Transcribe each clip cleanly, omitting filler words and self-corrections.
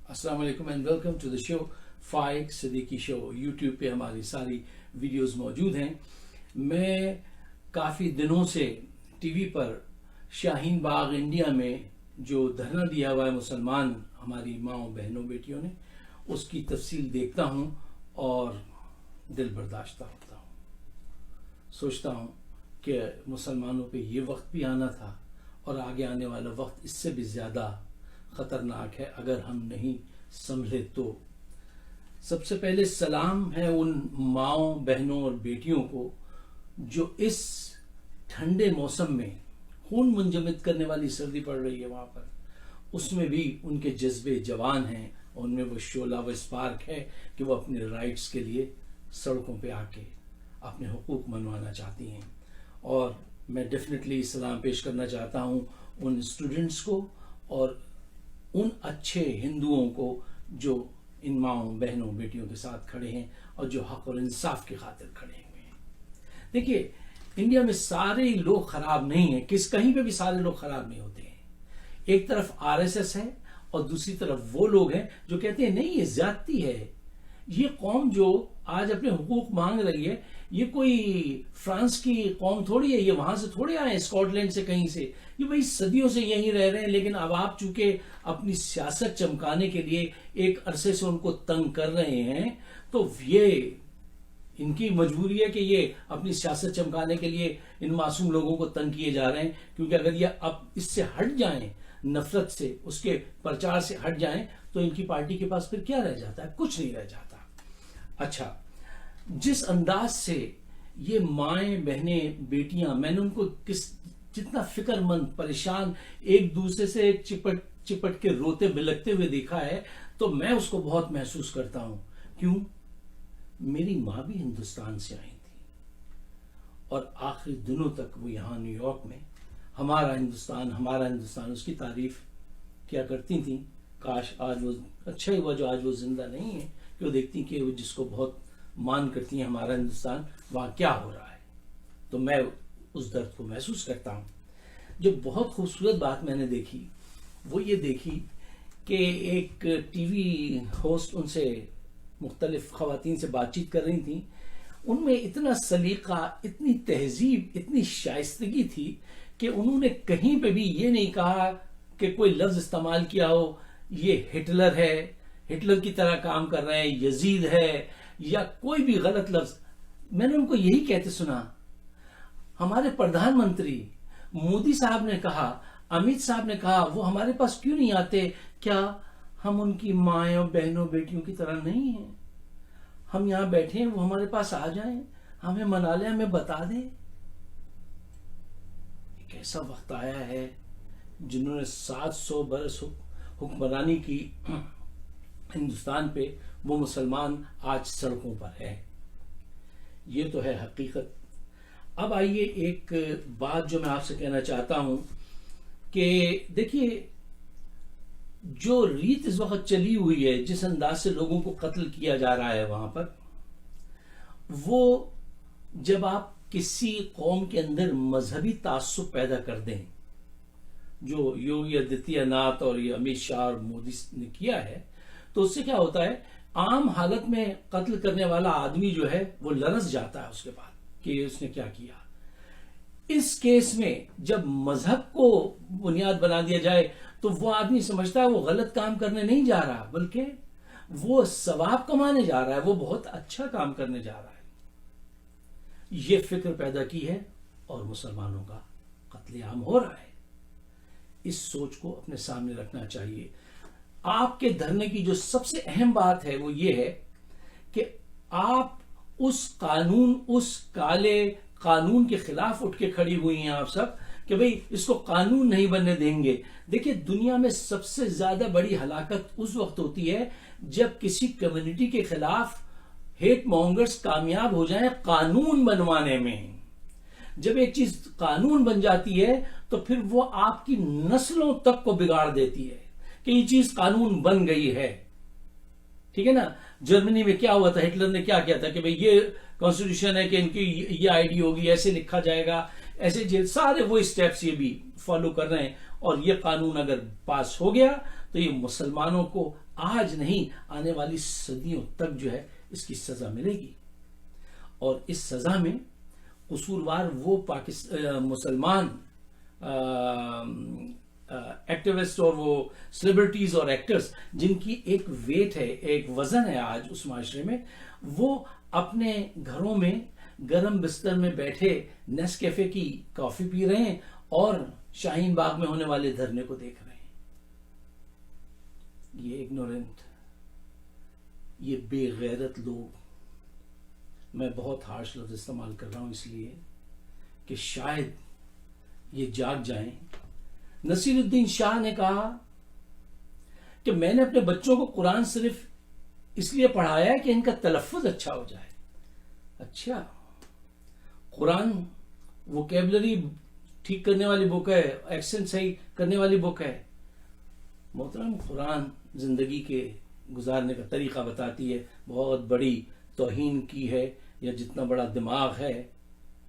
अस्सलाम वालेकुम and welcome to the show Faiq Siddiqui show. YouTube पे हमारी सारी वीडियोस मौजूद हैं। मैं काफ़ी दिनों से टीवी पर शाहीन बाग इंडिया में जो धरना दिया हुआ है मुसलमान हमारी माँओं बहनों बेटियों ने, उसकी तफसील देखता हूँ और दिल बर्दाश्त होता हूँ। सोचता हूँ कि मुसलमानों पे ये वक्त भी आना था और आगे आने वाला वक्त इससे भी ज़्यादा खतरनाक है अगर हम नहीं संभले तो। सबसे पहले सलाम है उन माँओं बहनों और बेटियों को जो इस ठंडे मौसम में खून मुंजमद करने वाली सर्दी पड़ रही है वहां पर, उसमें भी उनके जज्बे जवान हैं, उनमें वो शोला व स्पार्क है कि वो अपने राइट्स के लिए सड़कों पे आके अपने हुकूक मनवाना चाहती हैं। और मैं डेफिनेटली सलाम पेश करना चाहता हूँ उन स्टूडेंट्स को और उन अच्छे हिंदुओं को जो इन माँओं बहनों बेटियों के साथ खड़े हैं और जो हक और इंसाफ की खातिर खड़े हुए हैं। देखिए, इंडिया में सारे लोग खराब नहीं हैं, कहीं पे भी सारे लोग खराब नहीं होते हैं। एक तरफ आरएसएस है और दूसरी तरफ वो लोग हैं जो कहते हैं नहीं, ये ज्यादती है। ये कौम जो आज अपने हुकूक मांग रही है, ये कोई फ्रांस की कौम थोड़ी है, ये वहां से थोड़े आए स्कॉटलैंड से कहीं से, ये भाई सदियों से यहीं रह रहे हैं। लेकिन अब आप चूंकि अपनी सियासत चमकाने के लिए एक अरसे से उनको तंग कर रहे हैं, तो ये इनकी मजबूरी है कि ये अपनी सियासत चमकाने के लिए इन मासूम लोगों को तंग किए जा रहे हैं। क्योंकि अगर ये अब इससे हट जाएं, नफरत से, उसके प्रचार से हट जाएं, तो इनकी पार्टी के पास फिर क्या रह जाता है? कुछ नहीं रह जाता। अच्छा, जिस अंदाज से ये माएं बहनें बेटियां, मैंने उनको जितना फिक्रमंद परेशान एक दूसरे से चिपट के रोते बिलखते हुए देखा है, तो मैं उसको बहुत महसूस करता हूं। क्यों? मेरी मां भी हिंदुस्तान से आई थी और आखिरी दिनों तक वो यहां न्यूयॉर्क में हमारा हिंदुस्तान उसकी तारीफ क्या करती थी। काश आज वो, अच्छा ही हुआ जो आज वो जिंदा नहीं है, कि वो देखती कि वो जिसको बहुत मान करती हैं हमारा हिंदुस्तान, वहां क्या हो रहा है। तो मैं उस दर्द को महसूस करता हूं। जो बहुत खूबसूरत बात मैंने देखी वो ये देखी कि एक टीवी होस्ट उनसे मुख्तलिफ खवातीन से बातचीत कर रही थी। उनमें इतना सलीका, इतनी तहजीब, इतनी शाइस्तगी थी कि उन्होंने कहीं पे भी ये नहीं कहा कि कोई लफ्ज इस्तेमाल किया हो ये हिटलर है, हिटलर की तरह काम कर रहे हैं, यजीद है, या कोई भी गलत लफ्ज। मैंने उनको यही कहते सुना। हमारे प्रधानमंत्री मोदी साहब ने कहा, अमित साहब ने कहा, वो हमारे पास क्यों नहीं आते? क्या हम उनकी माएं बहनों बेटियों की तरह नहीं हैं? हम यहां बैठे हैं, वो हमारे पास आ जाएं, हमें मना ले, हमें बता दें। एक ऐसा वक्त आया है जिन्होंने 700 बरस हुक्मरानी की हिंदुस्तान पे, वो मुसलमान आज सड़कों पर है। ये तो है हकीकत। अब आइए एक बात जो मैं आपसे कहना चाहता हूं कि देखिए, जो रीत इस वक्त चली हुई है, जिस अंदाज से लोगों को कत्ल किया जा रहा है वहां पर, वो जब आप किसी कौम के अंदर मजहबी तासुब पैदा कर दें, जो योगी आदित्यनाथ और ये अमित शाह और मोदी ने किया है, तो उससे क्या होता है, आम हालत में कत्ल करने वाला आदमी जो है वो लरस जाता है उसके बाद कि उसने क्या किया। इस केस में जब मजहब को बुनियाद बना दिया जाए, तो वो आदमी समझता है वो गलत काम करने नहीं जा रहा, बल्कि वो सवाब कमाने जा रहा है, वो बहुत अच्छा काम करने जा रहा है। ये फिक्र पैदा की है और मुसलमानों का कत्लेआम हो रहा है। इस सोच को अपने सामने रखना चाहिए। आपके धरने की जो सबसे अहम बात है वो ये है कि आप उस काले कानून के खिलाफ उठ के खड़ी हुई हैं आप सब, कि भाई इसको कानून नहीं बनने देंगे। देखिए, दुनिया में सबसे ज्यादा बड़ी हलाकत उस वक्त होती है जब किसी कम्युनिटी के खिलाफ हेट मॉन्गर्स कामयाब हो जाएं कानून बनवाने में। जब एक चीज कानून बन जाती है तो फिर वो आपकी नस्लों तक को बिगाड़ देती है कि ये चीज कानून बन गई है। ठीक है ना? जर्मनी में क्या हुआ था, हिटलर ने क्या किया था कि भाई ये कॉन्स्टिट्यूशन है कि इनकी ये आईडी होगी, ऐसे लिखा जाएगा, ऐसे जेल, सारे वो स्टेप्स ये भी फॉलो कर रहे हैं। और ये कानून अगर पास हो गया تو یہ مسلمانوں کو آج نہیں آنے والی صدیوں تک جو ہے اس کی سزا ملے گی. اور اس سزا میں قصوروار وہ مسلمان ایکٹیوسٹ اور وہ سیلیبریٹیز اور ایکٹرز جن کی ایک ویٹ ہے, ایک وزن ہے آج اس معاشرے میں, وہ اپنے گھروں میں گرم بستر میں بیٹھے نیسکیفے کی کافی پی رہے ہیں اور شاہین باغ میں ہونے والے دھرنے کو دیکھ رہے ہیں. یہ اگنورنٹ, یہ بے غیرت لوگ, میں بہت ہارش لفظ استعمال کر رہا ہوں اس لیے کہ شاید یہ جاگ جائیں. نصیر الدین شاہ نے کہا کہ میں نے اپنے بچوں کو قرآن صرف اس لیے پڑھایا ہے کہ ان کا تلفظ اچھا ہو جائے. اچھا, قرآن ووکیبلری ٹھیک کرنے والی بک ہے, ایکسنٹ صحیح کرنے والی بک ہے. محترم, قرآن زندگی کے گزارنے کا طریقہ بتاتی ہے. بہت بڑی توہین کی ہے یا جتنا بڑا دماغ ہے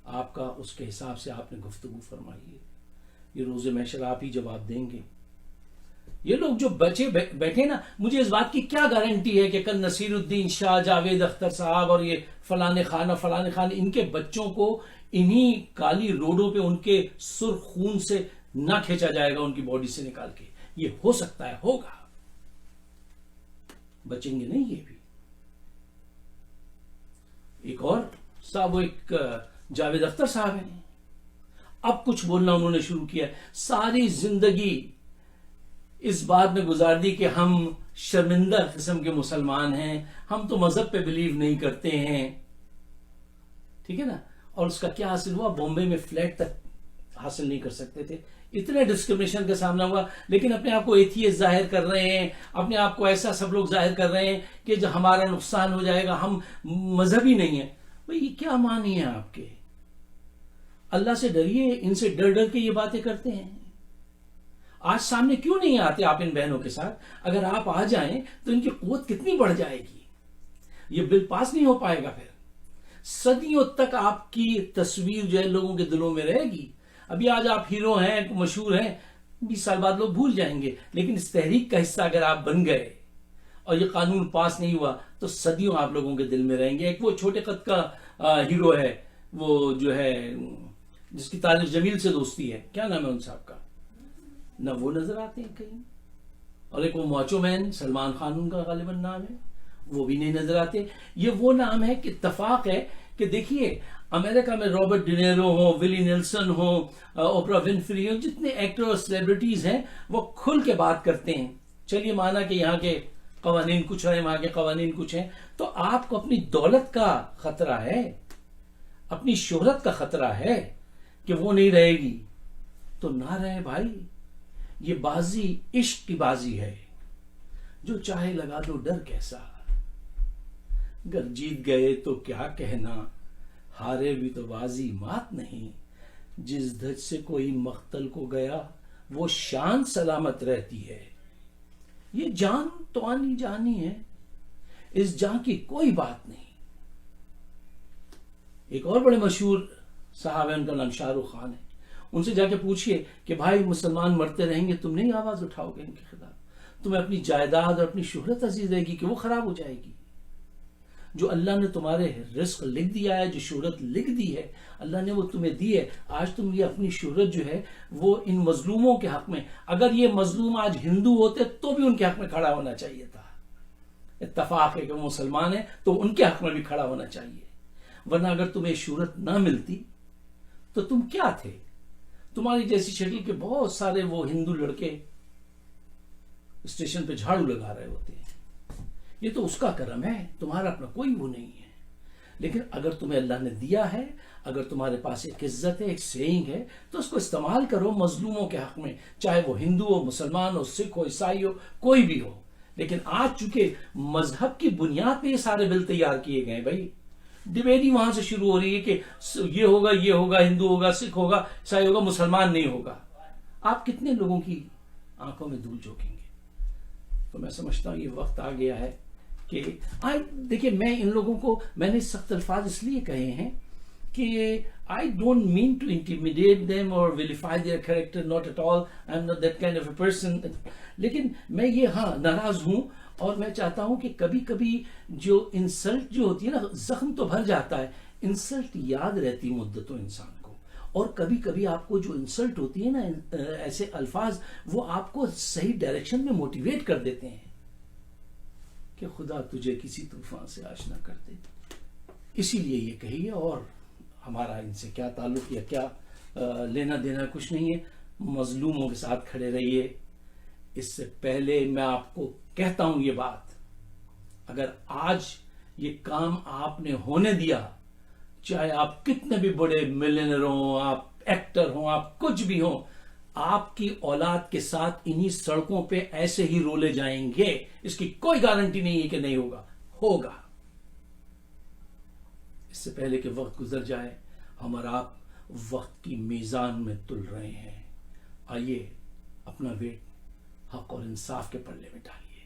آپ کا, اس کے حساب سے آپ نے گفتگو فرمائی ہے. یہ روز محشر آپ ہی جواب دیں گے. یہ لوگ جو بچے بیٹھے نا, مجھے اس بات کی کیا گارنٹی ہے کہ کل نصیر الدین شاہ, جاوید اختر صاحب اور یہ فلانے خان ان کے بچوں کو انہی کالی روڈوں پہ ان کے سرخ خون سے نہ کھینچا جائے گا ان کی باڈی سے نکال کے. یہ ہو سکتا ہے, ہوگا, بچیں گے نہیں یہ بھی. ایک اور صاحب, وہ ایک جاوید اختر صاحب ہیں, اب کچھ بولنا انہوں نے شروع کیا. ساری زندگی اس بات میں گزار دی کہ ہم شرمندہ قسم کے مسلمان ہیں, ہم تو مذہب پہ بلیو نہیں کرتے ہیں. ٹھیک ہے نا. اور اس کا کیا حاصل ہوا؟ بامبے میں فلیٹ تک حاصل نہیں کر سکتے تھے, اتنے ڈسکرمنیشن کا سامنا ہوا. لیکن اپنے آپ کو ایتھیسٹ ظاہر کر رہے ہیں, اپنے آپ کو ایسا سب لوگ ظاہر کر رہے ہیں کہ جو ہمارا نقصان ہو جائے گا, ہم مذہبی نہیں ہیں. بھئی یہ کیا معنی ہے آپ کے؟ اللہ سے ڈریے, ان سے ڈر ڈر کے یہ باتیں کرتے ہیں. آج سامنے کیوں نہیں آتے آپ ان بہنوں کے ساتھ؟ اگر آپ آ جائیں تو ان کی قوت کتنی بڑھ جائے گی. یہ بل پاس نہیں ہو پائے گا, پھر صدیوں تک آپ کی تصویر جو ہے لوگوں کے دلوں میں رہے گی. ابھی آج آپ ہیرو ہیں, مشہور ہیں, 20 سال بعد لوگ بھول جائیں گے. لیکن اس تحریک کا حصہ اگر آپ بن گئے اور یہ قانون پاس نہیں ہوا تو صدیوں آپ لوگوں کے دل میں رہیں گے. ایک وہ چھوٹے قد کا ہیرو ہے, وہ جو ہے جس کی طارق جمیل سے دوستی ہے, کیا نام ہے ان صاحب کا؟ نہ وہ نظر آتے ہیں کہیں. اور ایک وہ ماچو مین سلمان خان ان کا غالباً نام ہے, وہ بھی نہیں نظر آتے. یہ وہ نام ہے کہ اتفاق ہے کہ دیکھیے امریکہ میں رابرٹ ڈینیرو ہو, ولی نیلسن ہو, اوپرا ونفری ہو, جتنے ایکٹر اور سیلیبریٹیز ہیں وہ کھل کے بات کرتے ہیں. چلیے مانا کہ یہاں کے قوانین کچھ ہیں, وہاں کے قوانین کچھ ہیں, تو آپ کو اپنی دولت کا خطرہ ہے, اپنی شہرت کا خطرہ ہے کہ وہ نہیں رہے گی. تو نہ رہے بھائی. یہ بازی عشق کی بازی ہے, جو چاہے لگا دو ڈر کیسا. گر جیت گئے تو کیا کہنا, ہارے بھی تو بازی مات نہیں. جس دھج سے کوئی مقتل کو گیا وہ شان سلامت رہتی ہے. یہ جان تو آنی جانی ہے, اس جان کی کوئی بات نہیں. ایک اور بڑے مشہور صاحب ہیں, ان کا نام شاہ رخ خان ہے. ان سے جا کے پوچھئے کہ بھائی مسلمان مرتے رہیں گے, تم نہیں آواز اٹھاؤ گے ان کے خلاف؟ تمہیں اپنی جائیداد اور اپنی شہرت عزیز رہے گی کہ وہ خراب ہو جائے گی؟ جو اللہ نے تمہارے رزق لکھ دیا ہے, جو شہرت لکھ دی ہے اللہ نے, وہ تمہیں دی ہے. آج تم یہ اپنی شہرت جو ہے وہ ان مظلوموں کے حق میں, اگر یہ مظلوم آج ہندو ہوتے تو بھی ان کے حق میں کھڑا ہونا چاہیے تھا. اتفاق ہے کہ وہ مسلمان ہیں تو ان کے حق میں بھی کھڑا ہونا چاہیے. ورنہ اگر تمہیں شہرت نہ ملتی تو تم کیا تھے؟ تمہاری جیسی شکل کے بہت سارے وہ ہندو لڑکے اسٹیشن پہ جھاڑو لگا رہے ہوتے ہیں. یہ تو اس کا کرم ہے, تمہارا اپنا کوئی وہ نہیں ہے. لیکن اگر تمہیں اللہ نے دیا ہے, اگر تمہارے پاس ایک عزت ہے, ایک سینگ ہے, تو اس کو استعمال کرو مظلوموں کے حق میں, چاہے وہ ہندو ہو, مسلمان ہو, سکھ ہو, عیسائی ہو, کوئی بھی ہو. لیکن آج چونکہ مذہب کی بنیاد پہ یہ سارے بل تیار کیے گئے, بھائی ڈبیٹ ہی وہاں سے شروع ہو رہی ہے کہ یہ ہوگا, یہ ہوگا, ہندو ہوگا, سکھ ہوگا, عیسائی ہوگا, مسلمان نہیں ہوگا. آپ کتنے لوگوں کی آنکھوں میں دھول جھونکیں گے؟ تو میں سمجھتا ہوں یہ وقت آ گیا ہے کہ دیکھیں, میں ان لوگوں کو, میں نے سخت الفاظ اس لیے کہے ہیں कि I don't mean to intimidate them or vilify their character, not at all. I'm not that kind of a person. लेकिन मैं ये हाँ नाराज हूँ, और मैं चाहता हूँ कि कभी कभी जो इंसल्ट जो होती है ना, जख्म तो भर जाता है, इंसल्ट याद रहती मुद्दतों इंसान को, और कभी कभी आपको जो इंसल्ट होती है ना, ऐसे अल्फाज, वो आपको सही डायरेक्शन में मोटिवेट कर देते हैं कि खुदा तुझे किसी तूफान से आशना कर दे। इसीलिए ये कहिए, और हमारा इनसे क्या ताल्लुक या क्या लेना देना कुछ नहीं है। मजलूमों के साथ खड़े रहिए। इससे पहले मैं आपको कहता हूं ये बात, अगर आज ये काम आपने होने दिया, चाहे आप कितने भी बड़े मिलियनर हों, आप एक्टर हों, आप कुछ भी हों, आपकी औलाद के साथ इन्हीं सड़कों पे ऐसे ही रोले जाएंगे। इसकी कोई गारंटी नहीं है कि नहीं होगा, होगा। इससे पहले कि वक्त गुजर जाए, हम और आप वक्त की मीजान में तुल रहे हैं। आइए अपना वेट हक और इंसाफ के पल्ले में डालिए।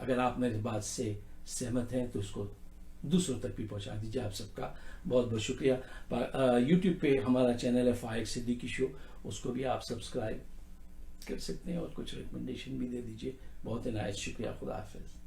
अगर आप मेरी बात से सहमत हैं तो उसको दूसरों तक भी पहुंचा दीजिए। आप सबका बहुत बहुत शुक्रिया। यूट्यूब पे हमारा चैनल है फाइक सिद्दीकी शो, उसको भी आप सब्सक्राइब कर सकते हैं और कुछ रिकमेंडेशन भी दे दीजिए। बहुत इनायत शुक्रिया। खुदा हाफिज।